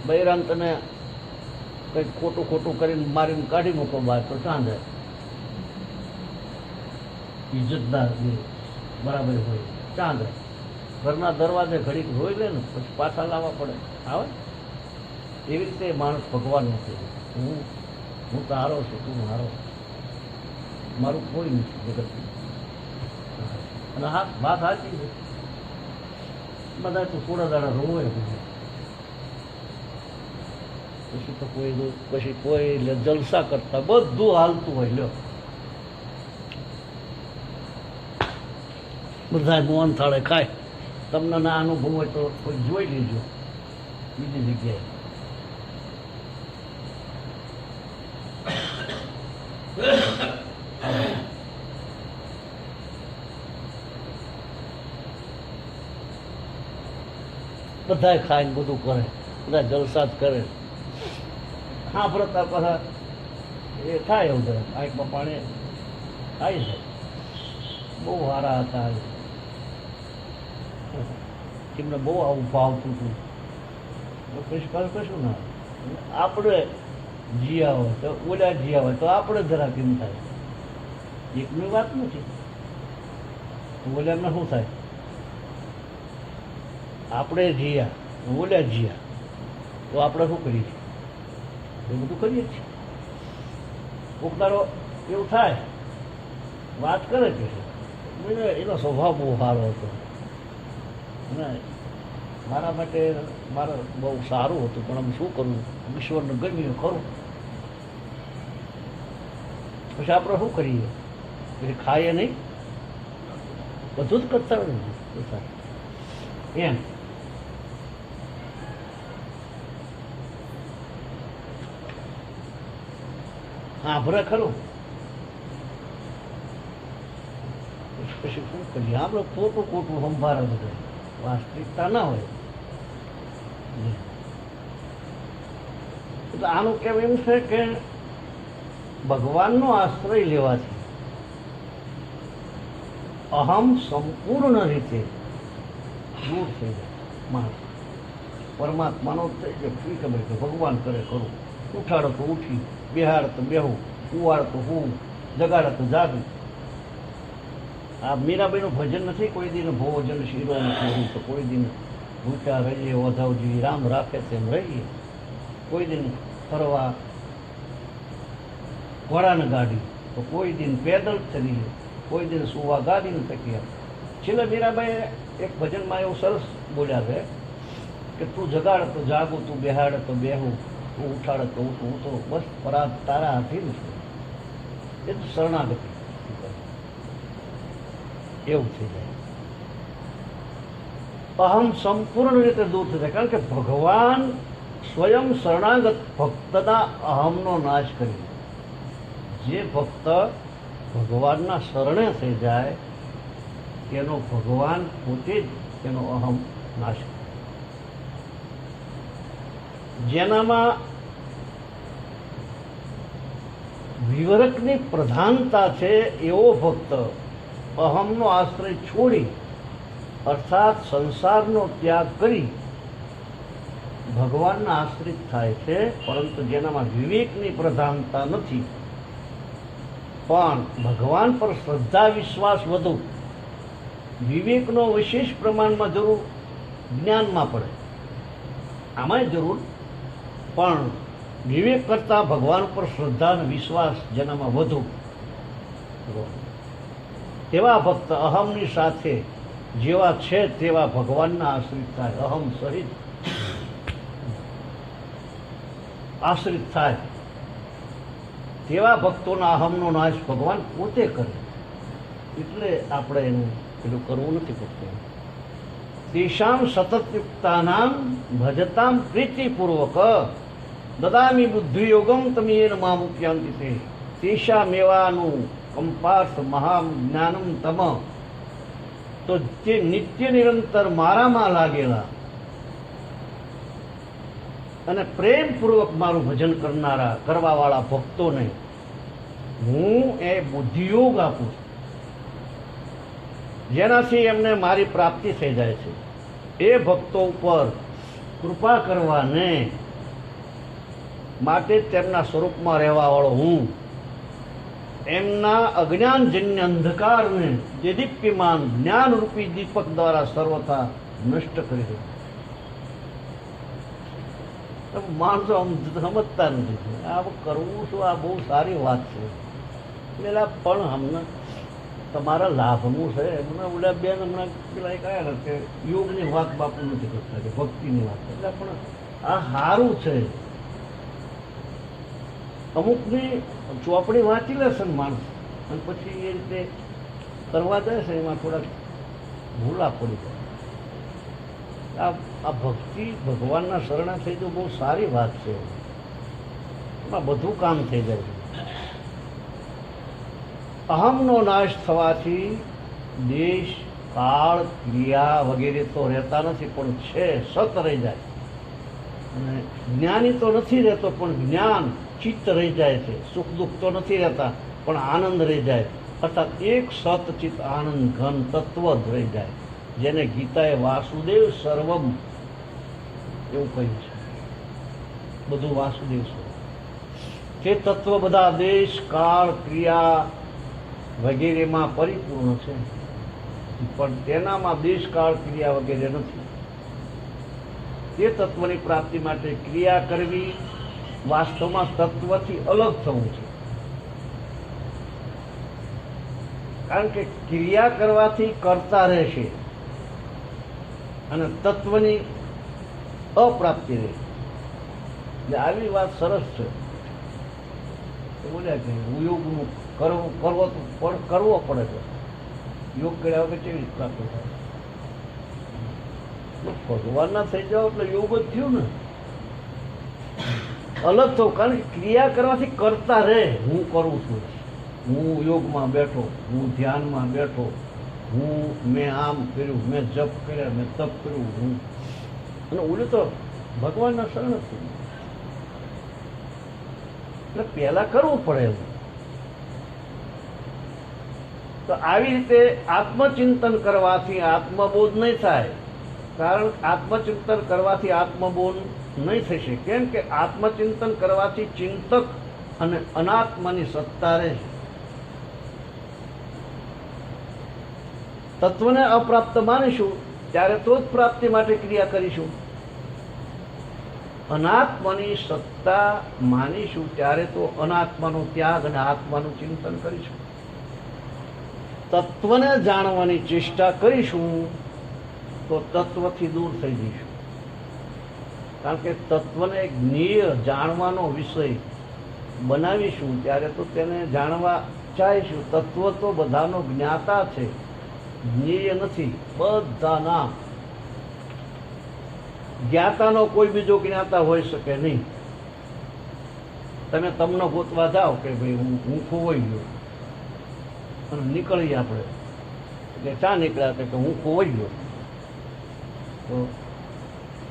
બૈરાન તમે કંઈક ખોટું ખોટું કરીને મારીને કાઢી મૂકો બહાર તો ચાંદે ઇજ્જતદાર બરાબર હોય ચાંદે. ઘરના દરવાજે ઘડીક જોઈ લે ને પછી પાછા લાવવા પડે, આવે. એવી રીતે માણસ ભગવાન નથી. હું તારો છું, તું મારો, મારું કોઈ નથી જગતનું. અને હા, વાત સાચી છે. બધા તો થોડા દાડા રોવે પછી કોઈ જલસા કરતા બધું હાલતું હોય. લ્યો, બધા મોહન થાળે ખાય. તમને ના અનુભવ હોય તો કોઈ જોઈ લેજો બીજી જગ્યાએ. બધા ખાઈને બધું કરે, બધા જલસા જ કરે. હા, ભરતા પાછા એ થાય એવું જરાક આંખમાં પાણી આવી જાય. બહુ સારા હતા, એમને બહુ આવું ભાવતું હતું. પછી કશું ના, આપણે જીયા હોય તો ઓલા જીયા હોય તો આપણે જરાક એમ થાય. એકની વાત નથી, ઓલાને શું થાય? આપણે જીયા ઓલા જીયા તો આપણે શું કરીએ છીએ? એ બધું કરીએ છીએ. ઉપકારો એવું થાય, વાત કરે છે. એનો સ્વભાવ બહુ સારો હતો અને મારા માટે મારે બહુ સારું હતું, પણ આમ શું કરવું, ઈશ્વરને ગમ્યું ખરું. પછી આપણે શું કરીએ? પછી ખાઈએ નહીં, બધું જ કરતા હોય એમ. હા, ભરે ખરું. પછી શું કરીએ? આપણે ખોટું ખોટું સંભાળે બધું, વાસ્તવિકતા ના હોય. એટલે આનું કહેવું એમ છે કે ભગવાનનો આશ્રય લેવાથી અહમ સંપૂર્ણ રીતે દૂર થઈ જાય. માણસ પરમાત્માનો થઈ જાય. ફી ખબર કે ભગવાન કરે કરું, ઉઠાડો તો ઉઠી, બેહાડ તો બેહું, ઉવાડ તો હું, જગાડે તો જાગું. આ મીરાબાઈનું ભજન નથી કોઈ દિન ભોજન શીરો નથી, તો કોઈ દિન ભૂખ્યા રહીએ ઓધવજી રામ રાખે તેમ રહીએ. કોઈ દિન ફરવા ઘોડાને ગાડી, તો કોઈ દિન પેદલ ચલીએ, કોઈ દિન સુવા ગાદીને તકીએ. છેલ્લે મીરાબાઈ એક ભજનમાં એવું સરસ બોલ્યા છે કે તું જગાડ તો જાગું, તું બેહાડ તો બેહું, તું ઉઠાડ તો ઉઠું, હું તો બસ પરાગ તારા હાથીન છું. એ તો શરણાગતિ એવું થઈ જાય. અહમ સંપૂર્ણ રીતે દૂર થઈ જાય. કારણ કે ભગવાન સ્વયં શરણાગત ભક્તના અહમનો નાશ કરી. જે ભક્ત ભગવાનના શરણે થઈ જાય તેનો ભગવાન પોતે જ તેનો અહમ નાશ કરે. જેનામાં વિવરકની પ્રધાનતા છે એવો ભક્ત અહમનો આશ્રય છોડી અર્થાત સંસારનો ત્યાગ કરી ભગવાનના આશ્રિત થાય છે. પરંતુ જેનામાં વિવેકની પ્રધાનતા નથી પણ ભગવાન પર શ્રદ્ધા વિશ્વાસ વધુ, વિવેકનો વિશેષ પ્રમાણમાં જરૂર જ્ઞાનમાં પડે, આમાંય જરૂર, પણ વિવેક કરતાં ભગવાન પર શ્રદ્ધા અને વિશ્વાસ જેનામાં વધુ, તેવા ભક્ત અહમની સાથે જેવા છે તેવા ભગવાનના આશ્રિત થાય. અહમ સહિત આશ્રિત થાય તેવા ભક્તોના અહમનો નાશ ભગવાન પોતે કરે. એટલે આપણે એનું પેલું કરવું નથી પડતું. તેષામ સતતયુક્તાનામ ભજતામ પ્રીતિપૂર્વક દદામી બુદ્ધિયોગમ તમેન મામુપ્યાંતિ તે તેષામેવાનું કંપાર્થ મહામ જ્ઞાનમ તમ. તો જે નિત્ય નિરંતર મારામાં લાગેલા અને પ્રેમપૂર્વક મારું ભજન કરનારા કરવાવાળા ભક્તોને હું એ બુદ્ધિયોગ આપું છું, જેનાથી એમને મારી પ્રાપ્તિ થઈ જાય છે. એ ભક્તો ઉપર કૃપા કરવાને માટે તેમના સ્વરૂપમાં રહેવાવાળો હું એમના અજ્ઞાનજન્ય અંધકારને દેદીપ્યમાન જ્ઞાનરૂપી દીપક દ્વારા સર્વથા નષ્ટ કરી દઉં. માણસો સમજતા નથી. આ કરવું શું, આ બહુ સારી વાત છે એટલે પણ હમણાં તમારા લાભનું છે. એમને ઓલા બેન હમણાં પેલા કયા ને કે યોગની વાત બાપુ નથી કરતા, કે ભક્તિની વાત. એટલે પણ આ સારું છે. અમુકની ચોપડી વાંચી લેશે ને માણસ અને પછી એ રીતે કરવા જાય છે, એમાં થોડાક ભૂલા પડી જાય. આ ભક્તિ ભગવાનના શરણે થઈ તો બહુ સારી વાત છે. એમાં બધું કામ થઈ જાય છે. અહમનો નાશ થવાથી દેશ, કાળ, ક્રિયા વગેરે તો રહેતા નથી, પણ છે સત રહી જાય. અને જ્ઞાની તો નથી રહેતો પણ જ્ઞાન ચિત્ત રહી જાય છે. સુખ દુઃખ તો નથી રહેતા પણ આનંદ રહી જાય. અર્થાત એક સત ચિત્ત આનંદ ઘન તત્વ જ રહી જાય, જેને ગીતાએ વાસુદેવ સર્વમ એવું કહ્યું છે. બધું વાસુદેવ સર્વમ. તે તત્વ બધા દેશ, કાળ, ક્રિયા વગેરેમાં પરિપૂર્ણ છે, પણ તેનામાં દેશ, કાળ, ક્રિયા વગેરે નથી. તે તત્વની પ્રાપ્તિ માટે ક્રિયા કરવી વાસ્તવમાં તત્વથી અલગ થવું છે. કારણ કે ક્રિયા કરવાથી કરતા રહેશે અને તત્વની અપ્રાપ્તિ રહે. એટલે આવી વાત સરસ છે. બોલ્યા કે યોગનું કરવો પડે છે. યોગ કર્યા વગર કેવી રીતે પ્રાપ્ત થાય? ભગવાનના થઈ જાઓ એટલે યોગ જ થયું ને. અલગ થવું, કારણ કે ક્રિયા કરવાથી કરતા રહે. હું કરું છું, હું યોગમાં બેઠો, હું ધ્યાનમાં બેઠો, મેં આમ કર્યું, મેં જપ કર્યા, મેં તપ કર્યું, હું અને ઓલું તો ભગવાનના શરણ થયું. એટલે પહેલા કરવું પડે એવું. તો આવી રીતે આત્મચિંતન કરવાથી આત્મબોધ નહીં થાય. કારણ આત્મચિંતન કરવાથી આત્મબોધ નહીં થશે. કેમ કે આત્મચિંતન કરવાથી ચિંતક અને અનાત્માની સત્તા રહેશે. તત્વને અપ્રાપ્ત માનીશું ત્યારે તો જ પ્રાપ્તિ માટે ક્રિયા કરીશું. અનાત્માની સત્તા માનીશું ત્યારે તો અનાત્માનો ત્યાગ અને આત્માનું ચિંતન કરીશું. તત્વને જાણવાની ચેષ્ટા કરીશું તો તત્વથી દૂર થઈ જઈશું. કારણ કે તત્વને જ્ઞેય જાણવાનો વિષય બનાવીશું ત્યારે તો તેને જાણવા ચાહીશું. તત્વ તો બધાનો જ્ઞાતા છે, જ્ઞેય નથી. બધાના જ્ઞાતાનો કોઈ બીજો જ્ઞાતા હોઈ શકે નહીં. તમે તમને ગોતવા જાઓ કે ભાઈ હું ખોવાઈ ગયો અને નીકળીએ આપણે, એટલે ચા નીકળ્યા કે હું ખોવાઈ ગયો, તો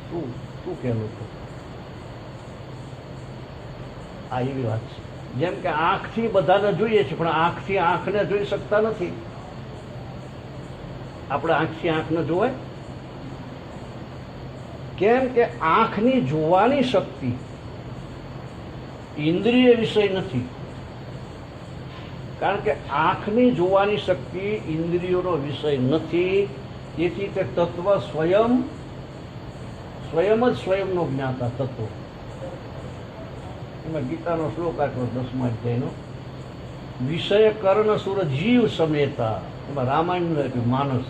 શું શું કહેવું છે? આ એવી વાત છે. જેમ કે આંખથી બધાને જોઈએ છે, પણ આંખથી આંખને જોઈ શકતા નથી. આપણે આંખથી આંખને જોવાય કેમ કે આંખની જોવાની શક્તિ ઇન્દ્રિય વિષય નથી. કારણ કે આંખની જોવાની શક્તિ ઇન્દ્રિયોનો વિષય નથી. તેથી તે તત્વ સ્વયં જ સ્વયંનો જ્ઞાતા તત્વ. એમાં ગીતાનો શ્લોક આપ્યો 10મા અધ્યાયનો, વિષય કર્ણ સુર જીવ સમેતા. એમાં રામાયણનું આપ્યું માનસ.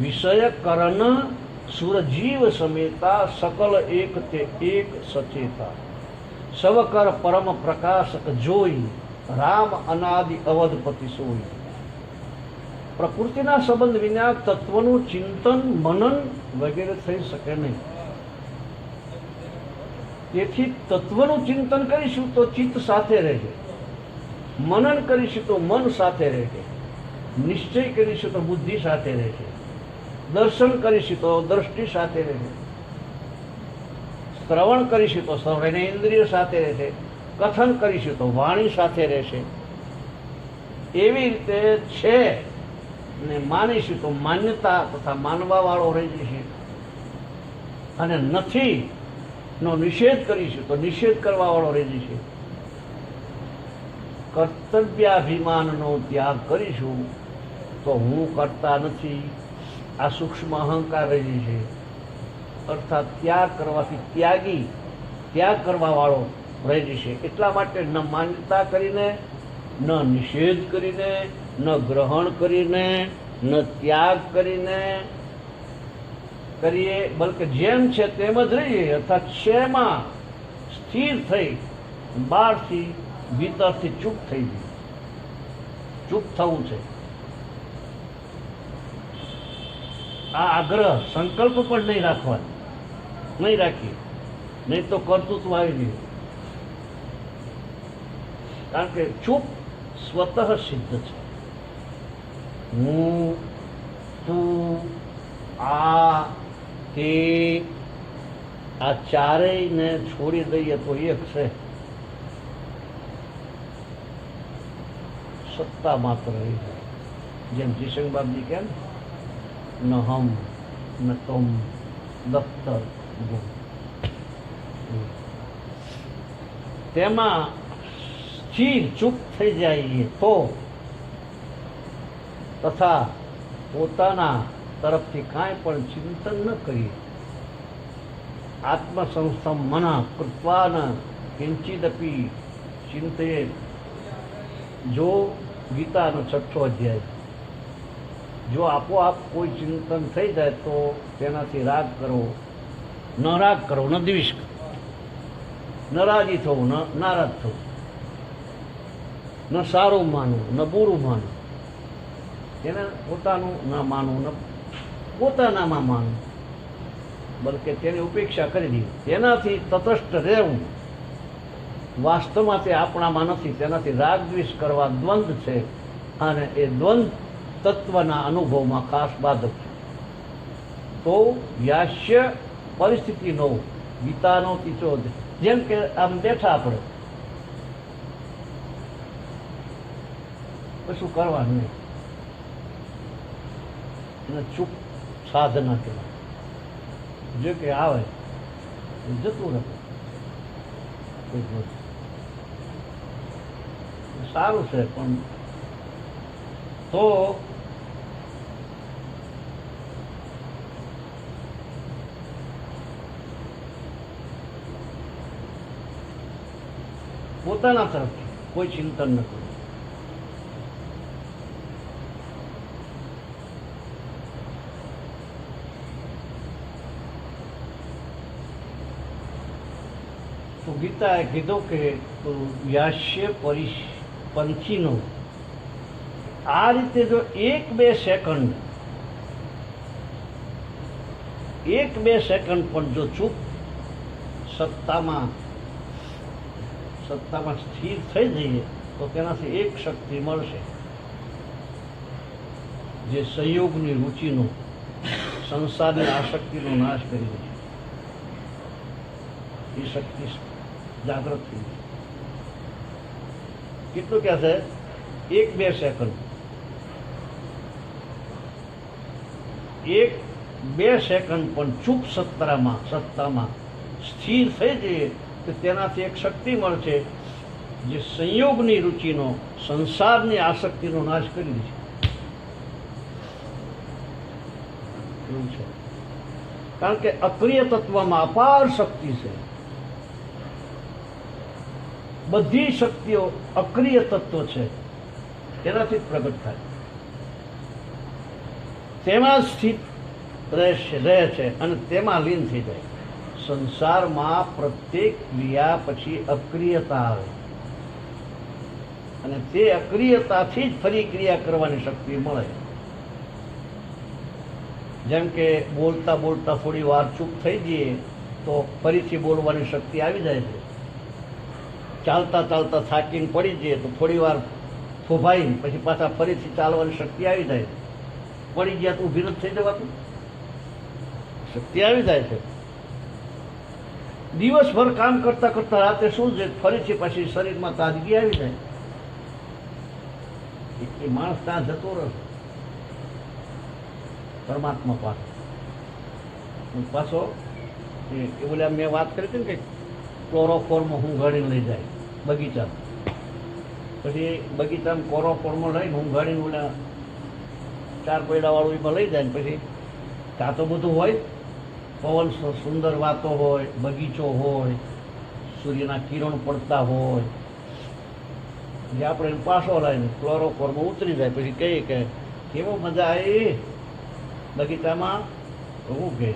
વિષય કર્ણ સુર જીવ સમેતા સકલ એક તે એક સચેતા. સવકર પરમ પ્રકાશક જોઈ રામ અનાદિ અવધપતિ સોઈ. પ્રકૃતિના સંબંધ વિના તત્વનું ચિંતન મનન વગેરે થઈ શકે નહીં. તેથી તત્વનું ચિંતન કરીશું તો ચિત્ત સાથે રહેશે, મનન કરીશું તો મન સાથે રહેશે, નિશ્ચય કરીશું તો બુદ્ધિ સાથે રહેશે, દર્શન કરીશું તો દ્રષ્ટિ સાથે રહેશે, શ્રવણ કરીશું તો સર્વેન્દ્રિય સાથે રહેશે, કથન કરીશું તો વાણી સાથે રહેશે. એવી રીતે છે ને માનીશું તો માન્યતા તથા માનવા વાળો રહી જશે, અને નથી નો નિષેધ કરીશું તો નિષેધ કરવા વાળો રહી જશે. કર્તવ્યાભિમાનનો ત્યાગ કરીશું તો હું કરતા નથી, આ સૂક્ષ્મ અહંકાર રહી જશે. અર્થાત ત્યાગ કરવાથી ત્યાગ કરવા વાળો રહી જશે. એટલા માટે ન માન્યતા કરીને, ન નિષેધ કરીને, ન ગ્રહણ કરીને, ન ત્યાગ કરીને કરીએ, બલકે જેમ છે તેમ જ રહીએ. અર્થાત શેમાં સ્થિર થઈ, બહારથી ભીતરથી ચૂપ થઈ ગઈ. ચૂપ થવું છે. આ આગ્રહ સંકલ્પ પણ નહીં રાખવાનો, નહીં રાખીએ, નહીં તો કર્તૃત્વ આવી ગયું. કારણ કે ચૂપ સ્વતઃ સિદ્ધ છે. હું, તું, આ, તે, આ ચારેયને છોડી દઈએ તો એક છે. સત્તા માત્ર રહી જાય. જેમ જીસંગ બાપજી કહે ન હમ ન તુમ દફતર ગુમ. તેમાં સ્થિર ચૂપ થઈ જાય તો તથા પોતાના તરફથી કાંઈ પણ ચિંતન ન કરીએ. આત્મસંસ્થમ મના કૃત્વાન કિંચિદપી ચિંતયે. જો ગીતાનો 6થો અધ્યાય, જો આપોઆપ કોઈ ચિંતન થઈ જાય તો તેનાથી રાગ કરવો, ન રાગ કરવો, ન દ્વેષ કરવો, ન રાજી થવું, ન નારાજ થવું, ન સારું માનવું, ન બુરું માનવું, એને પોતાનું ન માનવું, ન પોતાનામાં માનવું, બલકે તેની ઉપેક્ષા કરી દીધી. તેનાથી તટસ્થ રહેવું. વાસ્તવમાં તે આપણામાં નથી. તેનાથી રાગ દ્વેષ કરવા દ્વંદ્વ છે, અને એ દ્વંદ્વ તત્વના અનુભવમાં ખાસ બાધક છે. તો યાસ્ય પરિસ્થિતિનો ગીતાનો તીચો, જેમ કે આમ બેઠા આપણે, કશું કરવાનું નહીં, એને ચૂપ સાધના કહેવાય. જે કે આવે જતું રહે. સારું છે, પણ તો પોતાના તરફથી કોઈ ચિંતન ન કરવું. ગીતાએ કીધું કે વ્યાસ્ય પંથીનો આ રીતે જો એક બે સેકન્ડ પણ જો ચૂપ સત્તામાં સ્થિર થઈ જઈએ તો તેનાથી એક શક્તિ મળશે જે સંયોગની રુચિનો સંસારની આસક્તિનો નાશ કરી દે છે. એ શક્તિ જાગૃત થઈ ગઈ. કેટલું કહે છે? 1-2 સેકન્ડ 1-2 સેકન્ડ પણ ચૂપ સત્તામાં સ્થિર થઈ જઈએ તો તેનાથી એક શક્તિ મળશે જે સંયોગની રુચિનો સંસારની આસક્તિનો નાશ કરી દે છે. એવું છે. કારણ કે અક્રિય તત્વમાં અપાર શક્તિ છે. બધી શક્તિઓ અક્રિય તત્વ છે, તેનાથી જ પ્રગટ થાય. તેમાં સ્થિત રહે છે અને તેમાં લીન થઈ જાય. સંસારમાં પ્રત્યેક ક્રિયા પછી અક્રિયતા આવે અને તે અક્રિયતાથી જ ફરી ક્રિયા કરવાની શક્તિ મળે. જેમ કે બોલતા બોલતા થોડી વાર ચૂપ થઈ જઈએ તો ફરીથી બોલવાની શક્તિ આવી જાય છે. ચાલતા ચાલતા થાકીને પડી જઈએ તો થોડી વાર થોભાઈ પછી પાછા ફરીથી ચાલવાની શક્તિ આવી જાય છે. પડી ગયા તો ઊભી નથી થઈ જવાતું, શક્તિ આવી જાય છે. દિવસભર કામ કરતા કરતા રાતે શું છે ફરીથી પછી શરીરમાં તાજગી આવી જાય. એ માણસ ત્યાં જતો રહે પરમાત્મા પાસે. પાછો એ બોલે મેં વાત કરી હતી ને કે ક્લોરોફોર્મ ઊંઘાડીને લઈ જાય બગીચામાં. પછી બગીચામાં ક્લોરોફોર્મ લઈને ઊંઘાડીને ઓલા 4 પૈડાવાળું એમાં લઈ જાય ને પછી ત્યાં તો બધું હોય, પવન સુંદર વાતો હોય, બગીચો હોય, સૂર્યના કિરણ પડતા હોય. જે આપણે પાછો લાવીને ક્લોરોફોર્મ ઉતરી જાય પછી કહીએ કે કેવો મજા આવી બગીચામાં. હું કે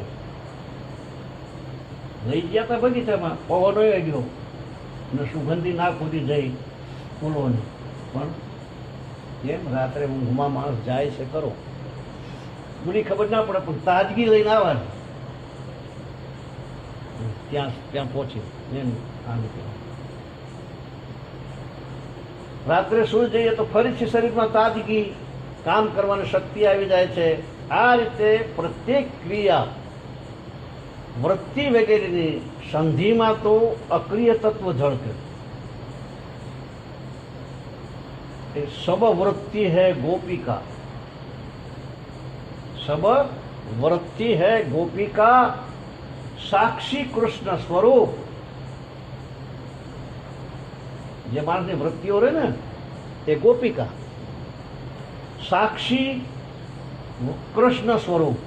લઈ ગયા હતા બગીચામાં, પવન હોય ગયો અને સુગંધી ના ખુદી જઈ ફૂલોની. પણ કેમ રાત્રે ઊંઘમાં માણસ જાય છે કરો મને ખબર ના પડે, પણ તાજગી લઈને આવવાની ત્યાં પહોંચી એમ. રાત્રે સુઈ જઈએ તો ફરીથી શરીરમાં તાજગી, કામ કરવાની શક્તિ આવી જાય છે. આ રીતે પ્રત્યેક ક્રિયા વૃત્તિ વગેરેની સંધિમાં તો અક્રિય તત્વ ઝળકે. सब वृत्ति है गोपिका, सब वृत्ति है गोपिका, साक्षी कृष्ण स्वरूप. જે માણસની વૃત્તિઓ રહે ને એ ગોપિકા, साक्षी कृष्ण स्वरूप,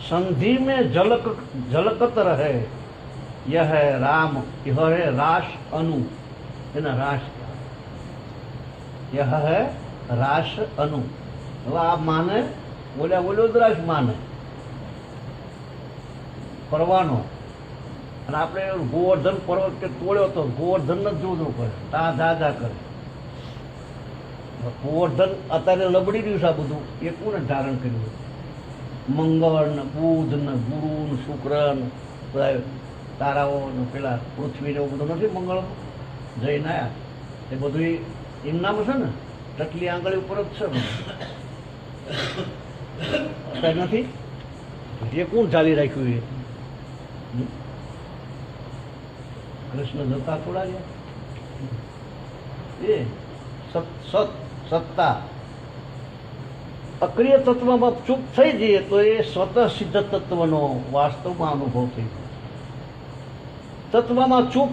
संधि में झलकत रहे. यह है राम, यह है रास अनु. रास यह है रास अनु. હવે આ માને બોલ્યો જ રાસ માને પરવાનો. અને આપણે ગોવર્ધન પર્વત કે તોડ્યો તો ગોવર્ધન જ જોવું પડે, તા જા કરે. ગોવર્ધન અત્યારે લબડી રહ્યું છે આ બધું, એ કોને ધારણ કર્યું? મંગળ ને બુધ ને ગુરુ ને શુક્ર ને બધા તારાઓ ને પેલા પૃથ્વી ને એવું બધું નથી મંગળ જઈને આવ્યા. એ બધું એમનામાં છે ને, ટકલી આંગળી ઉપર જ છે કઈ નથી. એ કોણ ચાલી રાખ્યું? એ કૃષ્ણ જતા થોડા ગયા. એ સત્તા અક્રિય તત્વમાં ચૂપ થઈ જઈએ તો એ સ્વતઃ સિદ્ધ તત્વનો વાસ્તવમાં અનુભવ થઈ જાય. તત્વમાં ચૂપ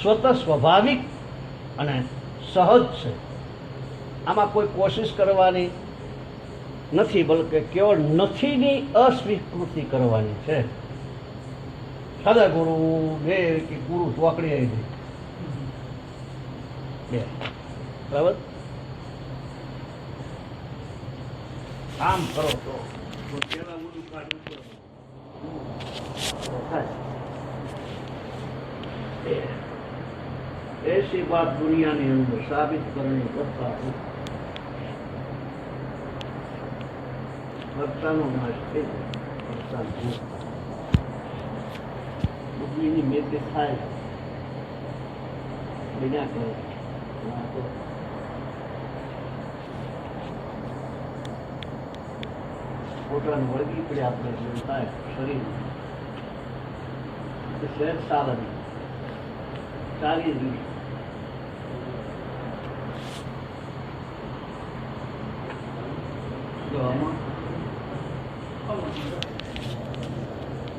સ્વતઃ સ્વાભાવિક અને સહજ છે. આમાં કોઈ કોશિશ કરવાની નથી, બલકે કેવળ નથીની અસ્વીકૃતિ કરવાની છે. સદા ગુરુ બે કે ગુરુ ચોકડી આવી જાય બરાબર. આમ કરો તો પેલા બધું કાઢવું ऐसी बात दुनियाની અંદર સાબિત કરણી કરતા ભક્તાનો નાશ થઈ જાય ભક્તા ભૂખ બુદ્ધિની મેતે થાય વિના કરે પોતાનું વળગી પડે આપણે જેવું થાય શરીર સહેજ ચાલે નહીં ચાલી જ નહીં જો આમાં